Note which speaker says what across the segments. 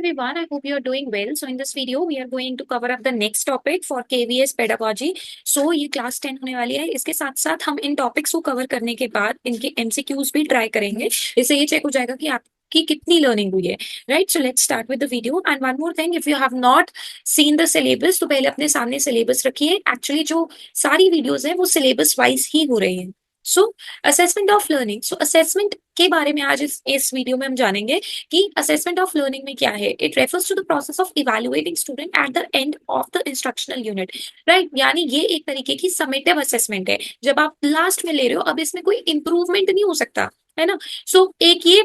Speaker 1: everyone. I hope you are doing well. So in this video, we are going to cover up the next topic for KVS pedagogy. So ये class 10 होने वाली है. इसके साथ साथ हम इन topics को कवर करने के बाद इनके MCQs भी ट्राई करेंगे. इससे ये चेक हो जाएगा कि आपकी कितनी लर्निंग हुई है. Right, so let's start with the video. And one more thing, if you have not seen the syllabus, तो पहले अपने सामने सिलेबस रखिए. एक्चुअली जो सारी वीडियोज है वो सिलेबस वाइज ही हो रही है. सो assessment of learning. So assessment के बारे में आज इस वीडियो में हम जानेंगे कि असेसमेंट ऑफ लर्निंग में क्या है. It refers to the process of evaluating student at the end of the instructional unit. Right, यानी ये एक तरीके की समेटिव असेसमेंट है. जब आप लास्ट में ले रहे हो, अब इसमें कोई इंप्रूवमेंट नहीं हो सकता है ना. सो एक ये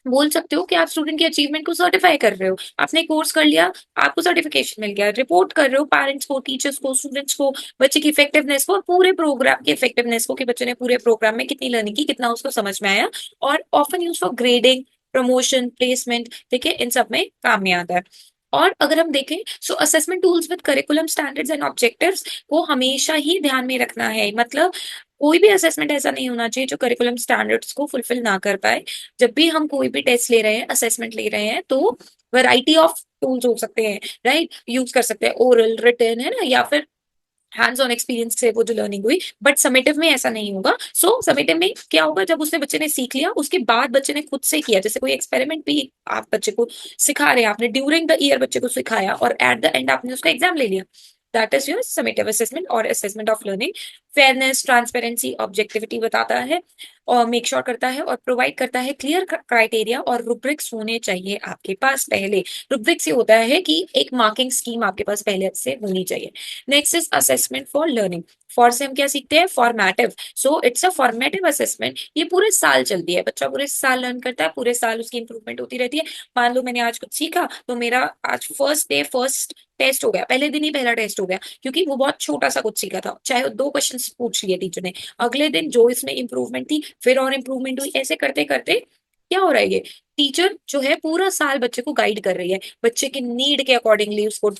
Speaker 1: बोल सकते हो कि आप स्टूडेंट की अचीवमेंट को सर्टिफाई कर रहे हो. आपने कोर्स कर लिया, आपको सर्टिफिकेशन मिल गया, रिपोर्ट कर रहे हो पेरेंट्स को, टीचर्स को, स्टूडेंट्स को, बच्चे की इफेक्टिवनेस को, पूरे प्रोग्राम की इफेक्टिवनेस को कि बच्चे ने पूरे प्रोग्राम में कितनी लर्निंग की, कितना उसको समझ में आया. और often use for grading, promotion, placement, ठीक है, इन सब में काम में आता है. और अगर हम देखें, सो assessment tools with curriculum standards and objectives को हमेशा ही ध्यान में रखना है. मतलब कोई भी असेसमेंट ऐसा नहीं होना चाहिए जो करिकुलम स्टैंडर्ड्स को फुलफिल ना कर पाए. जब भी हम कोई भी टेस्ट ले रहे हैं, असेसमेंट ले रहे हैं, तो वैरायटी ऑफ टूल्स हो सकते हैं. राइट, यूज कर सकते हैं ओरल, रिटन, है ना, या फिर हैंड्स ऑन एक्सपीरियंस से वो जो लर्निंग हुई. बट समेटिव में ऐसा नहीं होगा. सो समेटिव में क्या होगा, जब उसने बच्चे ने सीख लिया, उसके बाद बच्चे ने खुद से किया. जैसे कोई एक्सपेरिमेंट भी आप बच्चे को सिखा रहे हैं, आपने ड्यूरिंग द ईयर बच्चे को सिखाया और एट द एंड आपने उसका एग्जाम ले लिया. That is your summative assessment और assessment of learning. Fairness, transparency, objectivity बताता है और मेक श्योर करता है और प्रोवाइड करता है क्लियर क्राइटेरिया और रुब्रिक्स होने चाहिए आपके पास. पहले रुब्रिक्स ये होता है कि एक मार्किंग स्कीम आपके पास पहले से होनी चाहिए. Next is assessment for learning. For से हम क्या सीखते हैं, formative. So it's a formative assessment. ये पूरे साल चलती है, बच्चा पूरे साल लर्न करता है, पूरे साल उसकी इंप्रूवमेंट होती रहती है. मान लो मैंने आज कुछ सीखा, तो मेरा आज फर्स्ट डे फर्स्ट टेस्ट हो गया, पहले दिन ही पहला टेस्ट हो गया, क्योंकि वो बहुत छोटा सा कुछ सीखा था, चाहे 2 क्वेश्चन पूछ लिए टीचर ने. अगले दिन जो इसमें इंप्रूवमेंट थी, फिर और इंप्रूवमेंट हुई. ऐसे करते करते क्या हो रहा है, ये टीचर जो है पूरा साल बच्चे को गाइड कर रही है, बच्चे के नीड के अकॉर्डिंगली उसको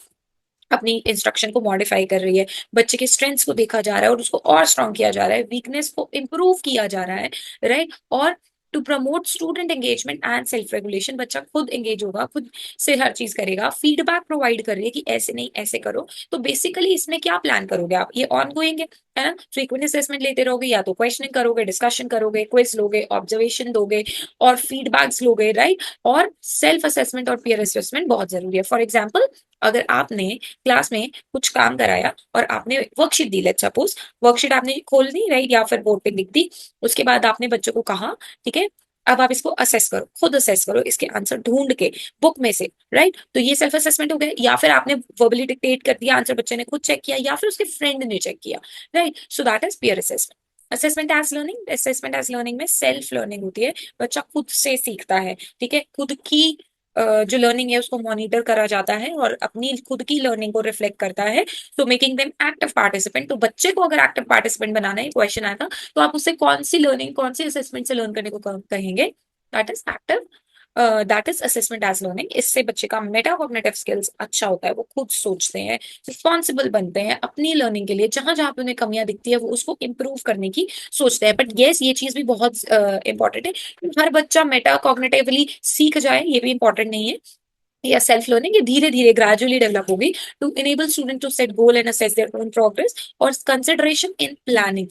Speaker 1: अपनी इंस्ट्रक्शन को मॉडिफाई कर रही है. बच्चे के स्ट्रेंथ्स को देखा जा रहा है और उसको और स्ट्रॉन्ग किया जा रहा है, वीकनेस को इंप्रूव किया जा रहा है. राइट, और to promote student engagement and self regulation. बच्चा खुद एंगेज होगा, खुद से हर चीज करेगा. फीडबैक प्रोवाइड कर रही है कि ऐसे नहीं ऐसे करो. तो बेसिकली इसमें क्या प्लान करोगे आप, ये ऑन गोइंग है ना. फ्रीक्वेंट असेसमेंट लेते रहोगे, या तो क्वेश्चनिंग करोगे, डिस्कशन करोगे, क्विज लोगे, ऑब्जर्वेशन दोगे और फीडबैक्स लोगे. राइट, और सेल्फ असेसमेंट और पीयर असेसमेंट बहुत जरूरी है. फॉर एग्जाम्पल, अगर आपने क्लास में कुछ काम कराया और आपने worksheet the, let's suppose worksheet आपने खोल दी, राइट, या फिर बोर्ड पे लिख दी. उसके बाद आपने बच्चों को कहा, ठीक है, अब आप इसको असेस करो, खुद असेस करो इसके आंसर ढूंढ के बुक में से. राइट, तो ये सेल्फ असेसमेंट हो गया. या फिर आपने वर्बली डिक्टेट कर दिया आंसर, बच्चे ने खुद चेक किया या फिर उसके फ्रेंड ने चेक किया. Right, so that is peer assessment. Assessment as learning. Assessment as learning में सेल्फ लर्निंग होती है, बच्चा खुद से सीखता है. ठीक है, खुद की जो लर्निंग है उसको मॉनिटर करा जाता है और अपनी खुद की लर्निंग को रिफ्लेक्ट करता है. तो मेकिंग देम एक्टिव पार्टिसिपेंट. तो बच्चे को अगर एक्टिव पार्टिसिपेंट बनाना है, क्वेश्चन आया था, तो आप उससे कौन सी लर्निंग, कौन सी असेसमेंट से लर्न करने को कहेंगे. That is active, that is assessment as learning. इससे बच्चे का मेटाकॉग्निटिव स्किल्स अच्छा होता है, वो खुद सोचते हैं, रिस्पॉन्सिबल बनते हैं अपनी लर्निंग के लिए. जहां जहां पे उन्हें कमियां दिखती है वो उसको इंप्रूव करने की सोचते हैं. बट येस, ये चीज भी बहुत इंपॉर्टेंट है. हर बच्चा मेटाकॉग्निटिवली सीख जाए ये भी इंपॉर्टेंट नहीं है. या सेल्फ लर्निंग ये धीरे धीरे ग्रेजुअली डेवलप होगी. To enable student to set goal and assess their own progress और कंसिडरेशन इन प्लानिंग.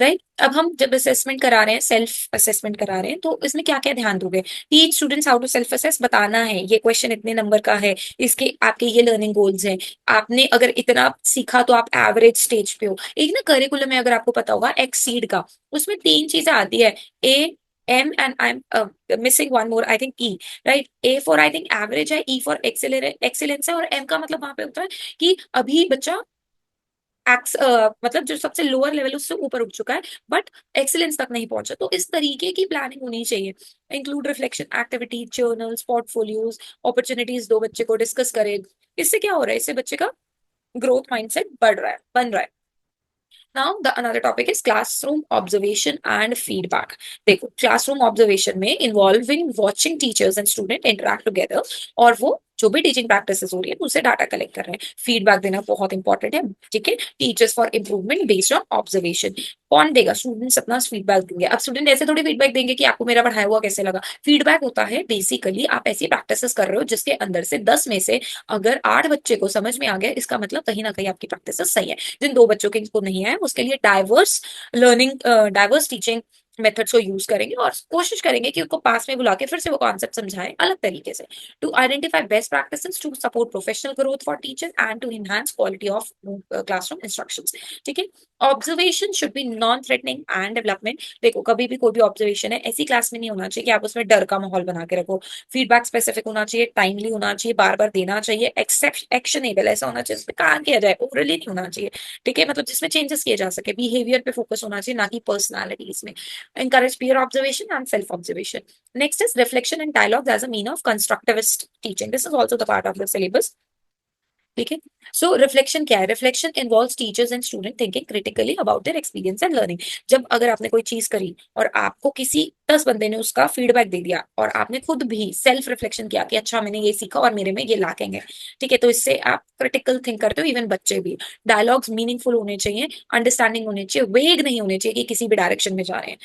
Speaker 1: राइट, अब हम जब असेसमेंट करा रहे हैं, सेल्फ असेसमेंट करा रहे हैं, तो इसमें क्या क्या ध्यान दोगे. Teach students how to self assess. बताना है ये क्वेश्चन इतने नंबर का है, इसके आपके ये लर्निंग गोल्स हैं, आपने अगर इतना सीखा तो आप एवरेज स्टेज पे हो. एक ना करिकुलम में अगर आपको पता होगा एक्सीड का, उसमें 3 चीजें आती है, A, M and I am missing one more, I think E. Right, A for I think average है, ई फॉर एक्सेलेंस है, और एम का मतलब वहां पे होता है कि अभी बच्चा मतलब जो सबसे लोअर लेवल उससे ऊपर उठ चुका है बट एक्सीलेंस तक नहीं पहुंचा. तो इस तरीके की प्लानिंग होनी चाहिए. Include reflection activity, journals, portfolios, opportunities दो बच्चे को, डिस्कस करे. इससे क्या हो रहा है, इससे बच्चे का ग्रोथ माइंडसेट बढ़ रहा है, बन रहा है. Now the another topic is classroom observation and feedback. देखो, क्लासरूम ऑब्जर्वेशन में involving watching teachers and student interact together, और वो जो भी टीचिंग प्रैक्टिसेस हो रही है उससे डाटा कलेक्ट कर रहे हैं। फीडबैक देना बहुत इंपॉर्टेंट है, ठीक है। Teachers for improvement based on observation. कौन देगा? स्टूडेंट्स अपना फीडबैक देंगे। अब स्टूडेंट ऐसे थोड़ी फीडबैक देंगे कि आपको मेरा पढ़ाया हुआ कैसे लगा। फीडबैक होता है बेसिकली आप ऐसी प्रैक्टिसेस कर रहे हो जिसके अंदर से 10 में से अगर 8 बच्चे को समझ में आ गया, इसका मतलब कहीं ना कहीं आपकी प्रैक्टिस सही है। जिन 2 बच्चों के को नहीं है उसके लिए diverse learning, diverse teaching methods को यूज करेंगे और कोशिश करेंगे कि उनको पास में बुला के फिर से वो कॉन्सेप्ट समझाएं अलग तरीके से। To identify best practices to support professional growth for teacher and to enhance quality of classroom instructions, ठीक है। Observation should be non threatening and development. देखो कभी भी कोई भी ऑब्जर्वेशन है ऐसी क्लास में नहीं होना चाहिए कि आप उसमें डर का माहौल बना के रखो। फीडबैक स्पेसिफिक होना चाहिए, टाइमली होना चाहिए, बार बार देना चाहिए, एक्शनेबल ऐसा होना चाहिए, उसमें काम किया जाए, ओरली नहीं होना चाहिए, ठीक है। मतलब जिसमें चेंजेस किए जा सके, बिहेवियर पे फोकस होना चाहिए ना कि पर्सनैलिटीज में। Encourage peer observation and self-observation. Next is reflection and dialogue as a mean of constructivist teaching. This is also the part of the syllabus. ठीक है। सो रिफ्लेक्शन क्या है? Reflection involves teachers and student thinking critically about their experience and learning. जब अगर आपने कोई चीज करी और आपको किसी 10 बंदे ने उसका फीडबैक दे दिया और आपने खुद भी सेल्फ रिफ्लेक्शन किया कि अच्छा मैंने ये सीखा और मेरे में ये लैकिंग है, ठीक है, तो इससे आप क्रिटिकल थिंक करते हो। इवन बच्चे भी। डायलॉग्स मीनिंगफुल होने चाहिए, अंडरस्टैंडिंग होने चाहिए, वेग नहीं होने चाहिए कि किसी भी डायरेक्शन में जा रहे हैं।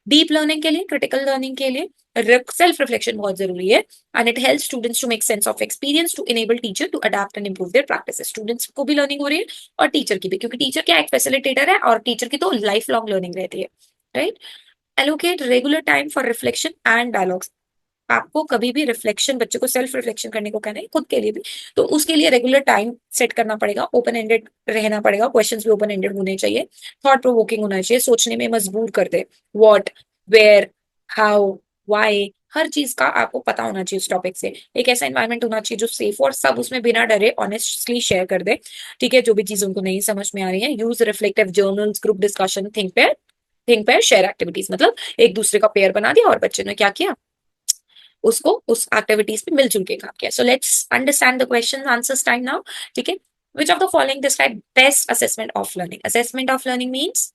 Speaker 1: डीप लर्निंग के लिए, क्रिटिकल लर्निंग के लिए सेल्फ रिफ्लेक्शन बहुत जरूरी है। And it helps students to make sense of experience to enable teacher to adapt and improve their practices. Students को भी लर्निंग हो रही है और टीचर की भी, क्योंकि टीचर क्या एक फैसिलिटेटर है और टीचर की तो लाइफ लॉन्ग लर्निंग रहती है, right. Allocate regular time for reflection and dialogues. आपको कभी भी रिफ्लेक्शन, बच्चे को सेल्फ रिफ्लेक्शन करने को कहना है, खुद के लिए भी, तो उसके लिए रेगुलर टाइम सेट करना पड़ेगा, ओपन एंडेड रहना पड़ेगा, क्वेश्चंस भी ओपन एंडेड होने चाहिए, थॉट प्रोवोकिंग होना चाहिए, सोचने में मजबूर कर दे। व्हाट, वेयर, हाउ, व्हाई, हर चीज का आपको पता होना चाहिए उस टॉपिक से। एक ऐसा एनवायरनमेंट होना चाहिए जो सेफ और सब उसमें बिना डरे ऑनेस्टली शेयर कर दे, ठीक है, जो भी चीज उनको नहीं समझ में आ रही है। Use reflective journals, group discussion, think pair share activities. मतलब एक दूसरे का पेयर बना दिया और बच्चे ने क्या किया, उसको उस एक्टिविटीज पे मिलजुल के काम किया। So let's understand the question answers time now, ठीक है। Which of the following describe best assessment of learning? Assessment of learning means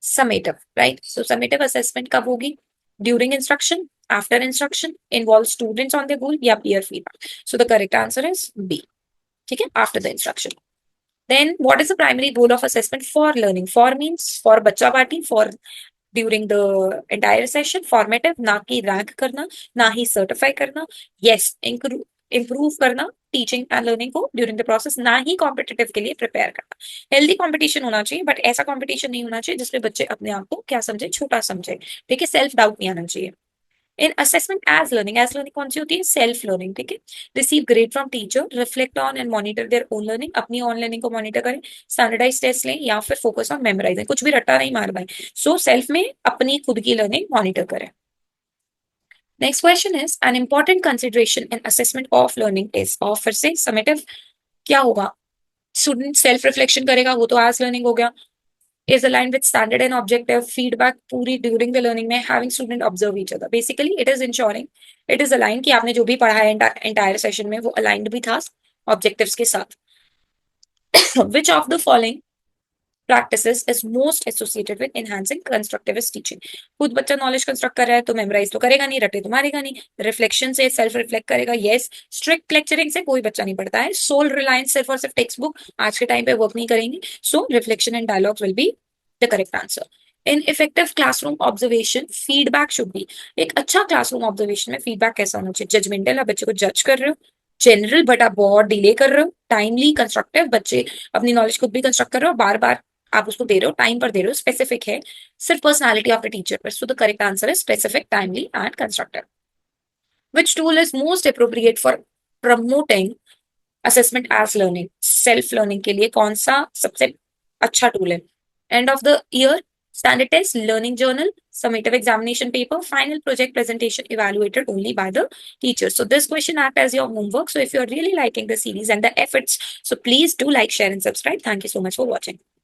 Speaker 1: summative, right. So summative assessment कब होगी? During instruction, after instruction, involve students on the goal या peer feedback? So the correct answer is B, ठीक है, after the instruction. Then what is the primary goal of assessment for learning? For means for बच्चा party, for during the entire session, formative ना कि rank करना, ना ही certify करना, yes improve करना teaching and learning को ड्यूरिंग द प्रोसेस, ना ही competitive के लिए प्रिपेयर करना। हेल्दी कंपटीशन होना चाहिए, बट ऐसा कंपटीशन नहीं होना चाहिए जिसमें बच्चे अपने आप को क्या समझे, छोटा समझे, ठीक है, सेल्फ डाउट नहीं आना चाहिए। इन असेसमेंट एज लर्निंग कौन सी होती है? सेल्फ लर्निंग, ठीक है। Receive grade from teacher, reflect on and monitor their own learning, अपनी ऑन लर्निंग को मॉनिटर करें, स्टैंडर्डाइज टेस्ट लें या फिर फोकस ऑन मेमोराइजिंग, कुछ भी रट्टा नहीं मार पाए। सो सेल्फ में अपनी खुद की लर्निंग मॉनिटर करें। Next question is an important consideration in assessment of learning is, और फिर से समेटिव क्या होगा? स्टूडेंट सेल्फ रिफ्लेक्शन करेगा, वो तो एज लर्निंग हो गया। is aligned with standard and objective feedback पूरी during the learning में, having student observe each other, basically it is ensuring it is aligned कि आपने जो भी पढ़ा है entire session में वो aligned भी था objectives के साथ। which of the following practices is most associated with enhancing constructivist teaching? खुद बच्चा नॉलेज कंस्ट्रक्ट कर रहा है तो मेमोराइज तो करेगा नहीं, रटे तो मारेगा नहीं। रिफ्लेक्शन से सेल्फ रिफ्लेक्ट करेगा, यस। स्ट्रिक्ट लेक्चरिंग से कोई बच्चा नहीं पढ़ता है। सोल रिलायंस सिर्फ और सिर्फ टेक्स्ट बुक आज के टाइम पे वर्क नहीं करेंगे। So reflection and dialogue will be the correct answer. In effective classroom observation feedback should be, एक अच्छा क्लासरूम ऑब्जर्वेशन में फीडबैक कैसा होना चाहिए? जजमेंटल, आप बच्चे को जज कर रहे हो। जनरल, बट आप बहुत डिले कर रहे हो। टाइमली, कंस्ट्रक्टिव, बच्चे अपनी नॉलेज खुद भी कंस्ट्रक्ट कर रहे हो, बार बार आप उसको दे रहे हो, टाइम पर दे रहे हो, स्पेसिफिक है, सिर्फ पर्सनालिटी ऑफ द टीचर पर। So the correct answer is specific, timely and constructive. Which tool is most appropriate for promoting assessment as learning? Self learning के लिए कौन सा सबसे अच्छा टूल है? End of the year standard test, learning journal, summative examination paper, final project presentation evaluated only by the teacher. So this question act as your homework. So if you're really liking the series and the efforts, so please do like, share and subscribe. Thank you so much for watching.